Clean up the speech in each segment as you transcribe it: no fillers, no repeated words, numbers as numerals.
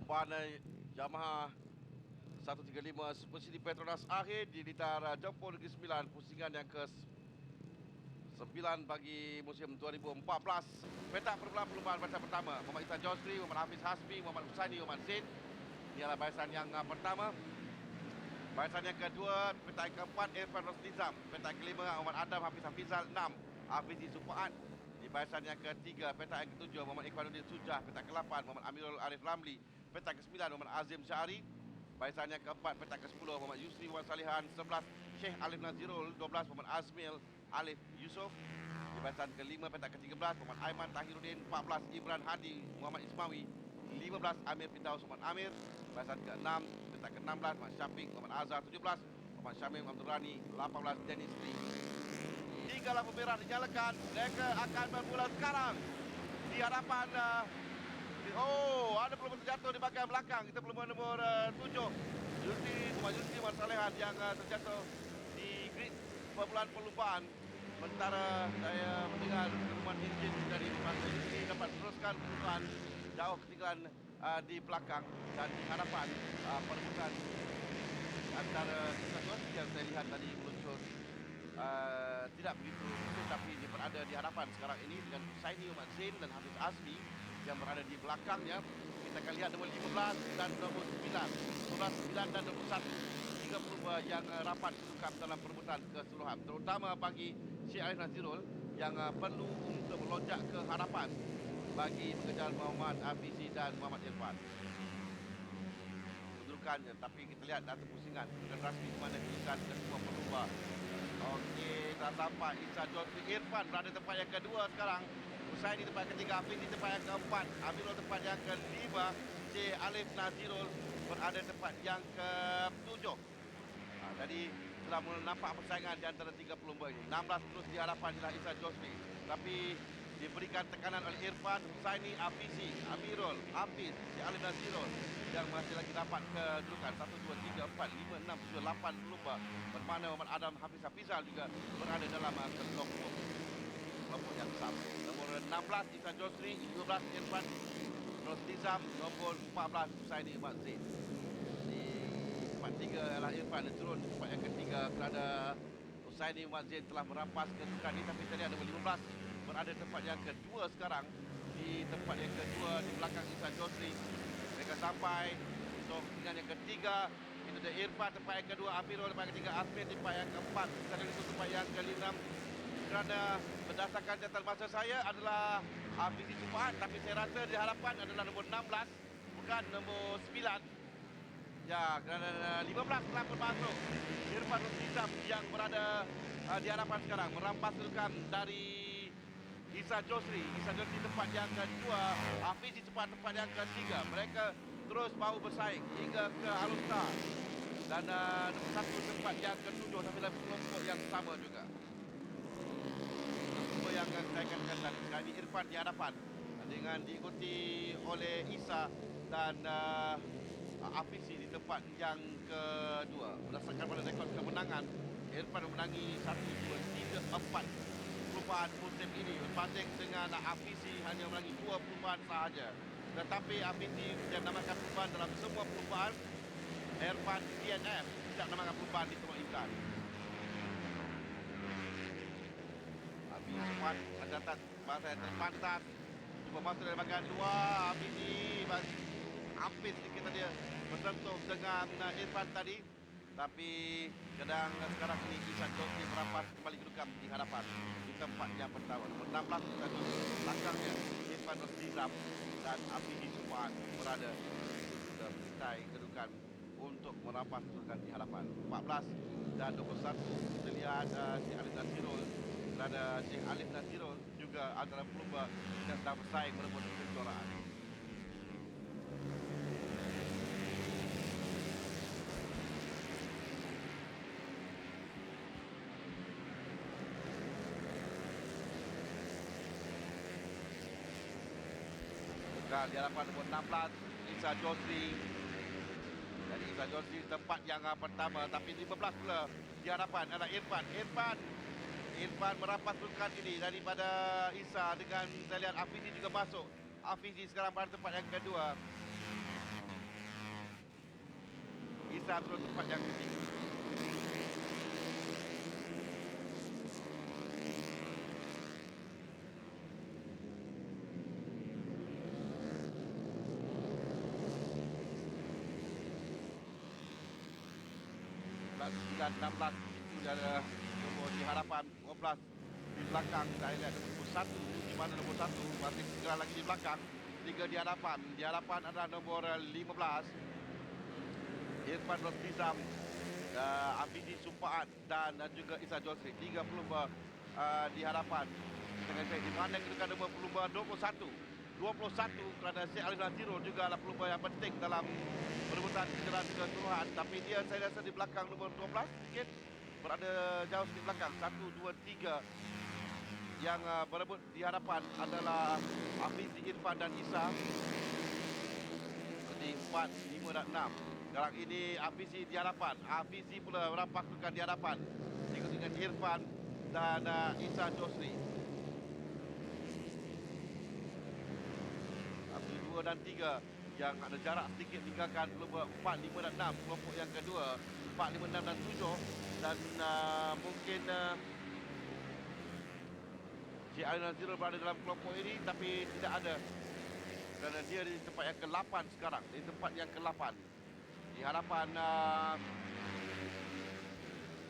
perlombaan Yamaha 135 Super City Petronas akhir di litar Jempol Negeri Sembilan, pusingan yang ke-9 bagi musim 2014. Petak perlombaan barisan pertama, Muhammad Ihsan Josri, Muhammad Hafiz Hasbi, Muhammad Husaini, Muhammad Zain. Ini adalah barisan yang pertama. Barisan yang kedua, petak yang keempat, Irfan Rosnizam. Petak yang kelima, Muhammad Adam Hafiz Hafizal 6, Hafizi Supaat. Di barisan yang ketiga, petak yang ketujuh, Muhammad Ikhwanuddin Sujah. Petak ke-8, Muhammad Amirul Arif Lamli. Petak ke-9, Muhammad Azim Syahri. Barisan yang keempat, petak ke-10, Muhammad Yusri Wan Salihan. 11, Syekh Alif Nazirul. 12, Muhammad Azmil Alif Yusof. Di barisan ke-5, petak ke-13, Muhammad Aiman Tahiruddin. 14, Imran Hadi Muhammad Ismawi. 15, Amir Firdaus Muhammad Amir. Barisan ke-6, petak ke-16, Muhammad Syafiq Muhammad Azhar. 17, Muhammad Syamil Abdul Rani. 18, Dennis Lee. 3 lampu merah dinyalakan. Mereka akan bermula sekarang di hadapan ada pelumba terjatuh di bahagian belakang. Kita pelumba nombor 7, Yusri Wan Salihan yang terjatuh di grid permulaan perlumbaan. Sementara saya mendengar keruman enjin dari masa Yusri dapat teruskan perlumbaan jauh ketinggalan di belakang dan di hadapan perebutan antara situasi yang saya lihat tadi meluncur tidak begitu betul, tapi dia berada di hadapan sekarang ini dengan Husaini, Umar Zain dan Hafiz Azmi yang berada di belakangnya. Kita akan lihat nombor 15 dan nombor 9, 11, 9 dan nombor 1. 3 pelumba yang rapat kedudukan dalam perebutan keseluruhan, terutama bagi Syekh Alif Nazirul yang perlu untuk melonjak ke hadapan bagi mengejar Muhammad Hafizi dan Muhammad Irfan. Kedudukannya, tapi kita lihat data pusingan bukan rasmi di mana kedudukan kesemua pelumba. Okey, dah sampai. Ihsan Josri, Irfan berada di tempat yang kedua sekarang. Husaini di tempat yang ketiga, Hafiz di tempat yang keempat, Amirul tempat yang kelima, Syekh Alif Nazirul berada di tempat yang ketujuh. Jadi telah mula nampak persaingan di antara 3 pelumba ini. 16 terus di hadapan ialah Ihsan Josri, tapi diberikan tekanan oleh Irfan, Husaini, Hafizi, Amirul, Hafiz, Syekh Alif Nazirul yang masih lagi dapat kedudukan 1, 2, 3, 4, 5, 6, 7, 8 pelumba. Bermakna Muhammad Adam Hafiz Hafizal juga berada dalam kelompok yang sama. Nombor 16 Ihsan Josri, 12 Irfan Rosnizam, nombor 14 Husaini Mat Zain. Di tempat 3 adalah Irfan dan turun di tempat yang ketiga kerana Husaini Mat Zain telah merampas kedudukan ini, tapi tadi ada nombor 15 berada di tempat yang kedua sekarang. Di tempat yang kedua di belakang Ihsan Josri. Mereka sampai untuk dengan yang ketiga. Itu dia Irfan tempat yang kedua, Amirul tempat yang ketiga, Asmin tempat yang keempat, Husaini itu tempat yang kelima. Kerana berdasarkan catatan masa saya adalah Hafizi Supaat, tapi saya rasa di hadapan adalah nombor 16 bukan nombor 9. Ya, kerana 15 telah bermasuk. Irfan Rosnizam yang berada di hadapan sekarang merampas kedudukan dari Ihsan Josri. Ihsan Josri tempat yang kedua, Hafizi tempat yang ketiga. Mereka terus bahu bersaing hingga ke Alustar. Dan nombor 1 tempat yang ketujuh sampai dalam kelompok yang sama juga. Kelompok yang saya katakan tadi, kali Irfan di hadapan dengan diikuti oleh Isa dan Hafizi di tempat yang kedua. Berdasarkan pada rekod kemenangan, Irfan memenangi 1, 2, 3, 4 perlumbaan musim ini berbanding dengan Hafizi hanya memenangi 2 perlumbaan sahaja. Tetapi Hafizi dia menamakan perlumbaan dalam semua perlumbaan. Irfan DNF tidak menamakan perlumbaan di tempat Ihsan. Hafiz sempat mencatat bahasa yang terpantas, cuba masuk dari bahagian luar. Hafizi hampir sedikit dia bersentuh dengan Irfan tadi, tapi kadang sekarang ini Ihsan Josri merampas kembali kedudukan di hadapan di tempat yang pertama. Nombor 16 Ihsan Josri, belakangnya Irfan Rosnizam dan Hafizi Supaat berada berpetai kedudukan untuk merampas kedudukan di hadapan. 14 dan nombor 1 kita lihat Syekh Alif Nazirul. Kerana Syekh Alif Nazirul juga antara pelumba yang sedang bersaing merebut kejuaraan. Di hadapan nombor 16 Ihsan Josri. Jadi Ihsan Josri tempat yang pertama, tapi 15 pula di hadapan adalah Irfan. Irfan merampas kedudukan ini daripada Isa dengan saya lihat Hafizi juga masuk. Hafizi sekarang pada tempat yang kedua. Isa turun tempat yang ketiga. Kelas 9, 16 itu ada nombor di hadapan, 12 di belakang. Saya lihat nombor 1 di mana nombor 1 masih segera lagi di belakang. 3 di hadapan. Di hadapan adalah nombor 15 Irfan Rosnizam, Afidi Sumpaat dan juga Isa Josri. 3 pelumba di hadapan. Dengan saya di mana kedudukan nombor pelumba 21 kerana Syed Ali Nazirul juga adalah pelumba yang penting dalam perebutan kejuaraan keseluruhan. Tapi dia saya rasa di belakang nombor 12 sikit, berada jauh di belakang. 1, 2, 3 yang berebut di hadapan adalah Hafizi, Irfan dan Isa. Seperti 4, 5 dan 6. Sekarang ini Hafizi di hadapan. Hafizi pula merampas kedudukan di hadapan, diikuti dengan Irfan dan Isa Josri. 2 dan 3 yang ada jarak sedikit tinggalkan kelompok 4, 5 dan 6. Kelompok yang kedua 4, 5, 6 dan 7. Dan mungkin Cik Ali Nazirul berada dalam kelompok ini, tapi tidak ada, kerana dia di tempat yang ke-8 sekarang. Di tempat yang ke-8 di hadapan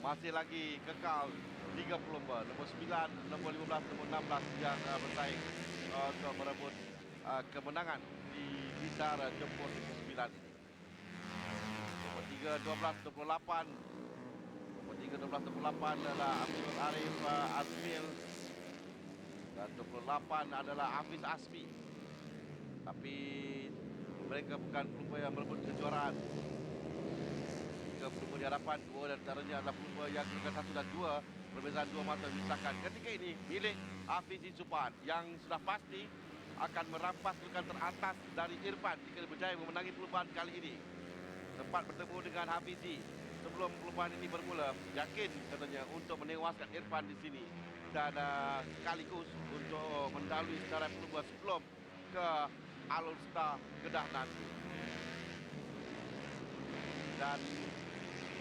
masih lagi kekal 3 pelumba. Nombor 9, nombor 15, nombor 16 yang bersaing untuk merebut kemenangan di litar jemput 9 ini. Nombor 3, 12, 28. Nombor 3, 12, 28 adalah Abdul Arif Azmil. Dan 28 adalah Hafiz Asmi. Tapi mereka bukan pelumba yang merebut kejuaraan. 3 pelumba di hadapan, 2 dan antaranya adalah pelumba yang kedudukan 1 dan 2. Perbezaan 2 mata disahkan. Ketika ini milik Hafizi Sumpaat yang sudah pasti akan merampas kedudukan teratas dari Irfan jika dia berjaya memenangi perlumbaan kali ini. Sempat bertemu dengan Hafizi sebelum perlumbaan ini bermula, yakin katanya untuk menewaskan Irfan di sini dan sekaligus untuk mendalui secara perlumbaan sebelum ke All Star Kedah nanti. Dan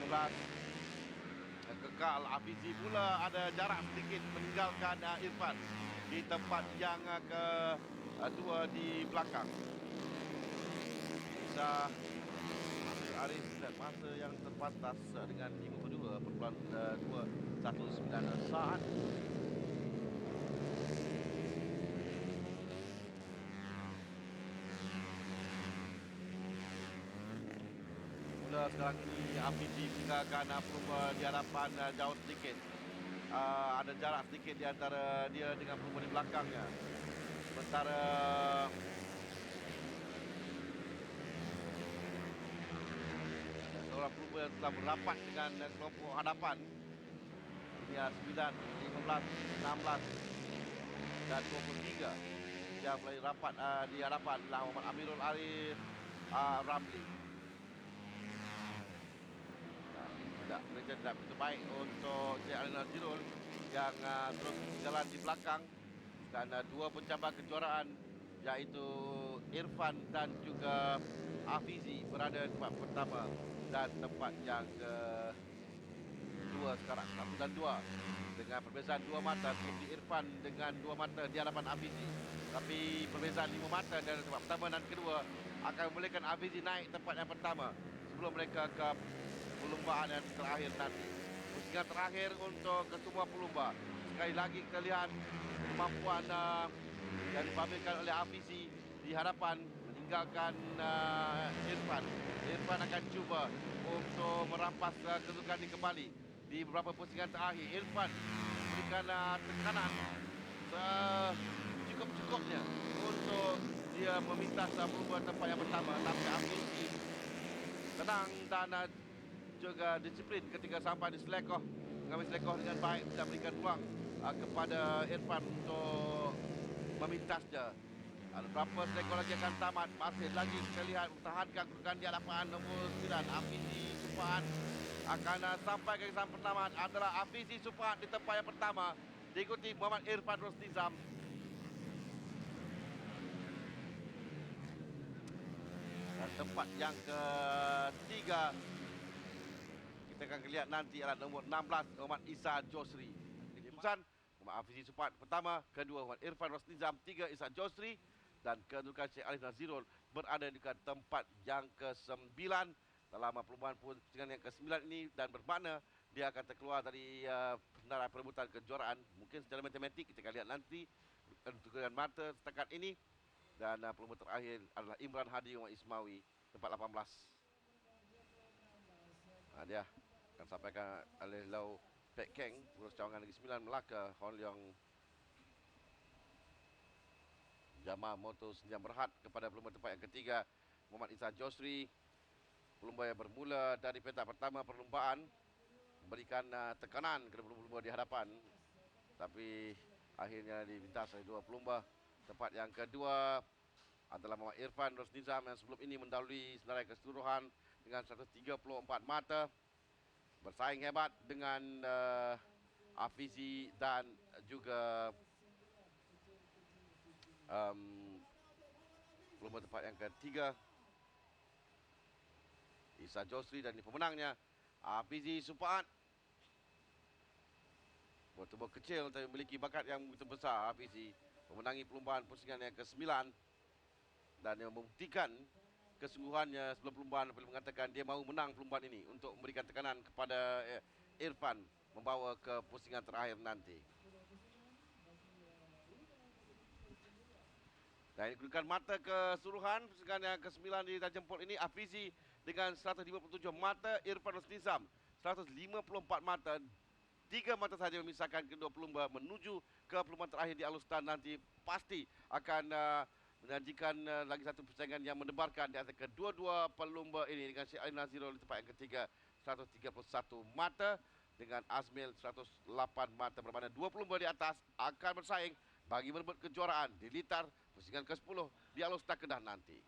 19 kekal Hafizi pula ada jarak sedikit meninggalkan Irfan di tempat yang kedua di belakang. Bisa Arif dan masa yang terbatas dengan 52.219 saat. Mula sekarang ini Hafizi tinggalkan pelumba di hadapan jauh sedikit. Ada jarak sedikit di antara dia dengan pelumba di belakangnya. Sementara seorang pelumba yang telah berapat dengan kelompok hadapan. Ini 9, 15, 16 dan 23 yang mulai rapat di hadapan adalah Muhammad Amirul Arif Ramli. Mereka tidak begitu baik untuk Cik Ali Nazirul yang terus jalan di belakang. Dan 2 pencabar kejuaraan iaitu Irfan dan juga Hafizi berada di tempat pertama dan tempat yang kedua sekarang, 1 dan 2 dengan perbezaan 2 mata. Seperti Irfan dengan 2 mata di hadapan Hafizi, tapi perbezaan 5 mata dari tempat pertama dan kedua akan membolehkan Hafizi naik tempat yang pertama sebelum mereka ke perlumbaan yang terakhir nanti. Pusingan terakhir untuk kesemua pelumba. Sekali lagi kita lihat kemampuan yang dipamerkan oleh Hafizi di hadapan meninggalkan Irfan. Irfan akan cuba untuk merampas kedudukan ini kembali di beberapa pusingan terakhir. Irfan memberikan tekanan cukup-cukupnya untuk dia meminta pelumba tempat yang pertama. Tapi Hafizi tenang dan juga disiplin ketika sampai di selekoh, mengambil selekoh dengan baik, tidak berikan ruang kepada Irfan untuk memintasnya. Berapa selekoh lagi akan tamat, masih lagi kita lihat mempertahankan kedudukan di hadapan nombor 9 Hafizi Sumpaat. Akan sampai ke kesan pertama adalah Hafizi Sumpaat di tempat yang pertama, diikuti Muhammad Irfan Rosnizam. Dan tempat yang ketiga kita akan lihat nanti adalah nombor 16 Muhammad Isa Josri. Ini Busan Muhammad Hafizi Supat pertama, kedua Muhammad Irfan Rosnizam, tiga Isa Josri, dan kedudukan Syekh Alif Nazirul berada di tempat yang ke-9 dalam perlumbaan pusingan yang ke-9 ini, dan bermakna dia akan terkeluar dari senarai perebutan kejuaraan. Mungkin secara matematik kita akan lihat nanti dengan mata setakat ini. Dan pelumba terakhir adalah Imran Hadi Umar Ismawi, tempat 18. Dia akan sampaikan oleh Lau Pek Keng, pengurus cawangan Negeri Sembilan Melaka, Hon Leong Jamaah Motor Senjam Berhad kepada pelumba tempat yang ketiga, Muhammad Isa Josri. Pelumba yang bermula dari petak pertama perlumbaan memberikan tekanan kepada pelumba di hadapan, tapi akhirnya dilintas oleh dua pelumba. Tempat yang kedua adalah Muhammad Irfan Rosnizam yang sebelum ini mendahului senarai keseluruhan dengan 134 mata. Bersaing hebat dengan Hafizi dan juga pelumba tempat yang ketiga Isa Josri, dan ini pemenangnya Hafizi Supaat. Bertubuh kecil tapi memiliki bakat yang begitu besar. Hafizi memenangi perlumbaan pusingan yang ke-9 dan yang membuktikan kesungguhannya sebelum perlumbaan apabila mengatakan dia mahu menang perlumbaan ini untuk memberikan tekanan kepada Irfan membawa ke pusingan terakhir nanti. Dan ini kedudukan mata keseluruhan pusingan yang ke-9 di Tanjung Jempol ini, Hafizi dengan 157 mata, Irfan Rosnizam 154 mata. 3 mata saja memisahkan kedua pelumba menuju ke perlumbaan terakhir di Alustan. Nanti pasti akan menyajikan lagi satu persaingan yang mendebarkan di antara kedua-dua pelumba ini, dengan Syekh Alif Nazirul di tempat yang ketiga 131 mata dengan Azmil 108 mata, bermakna dua pelumba di atas akan bersaing bagi merebut kejuaraan di litar pusingan ke-10 di Alustan Kedah nanti.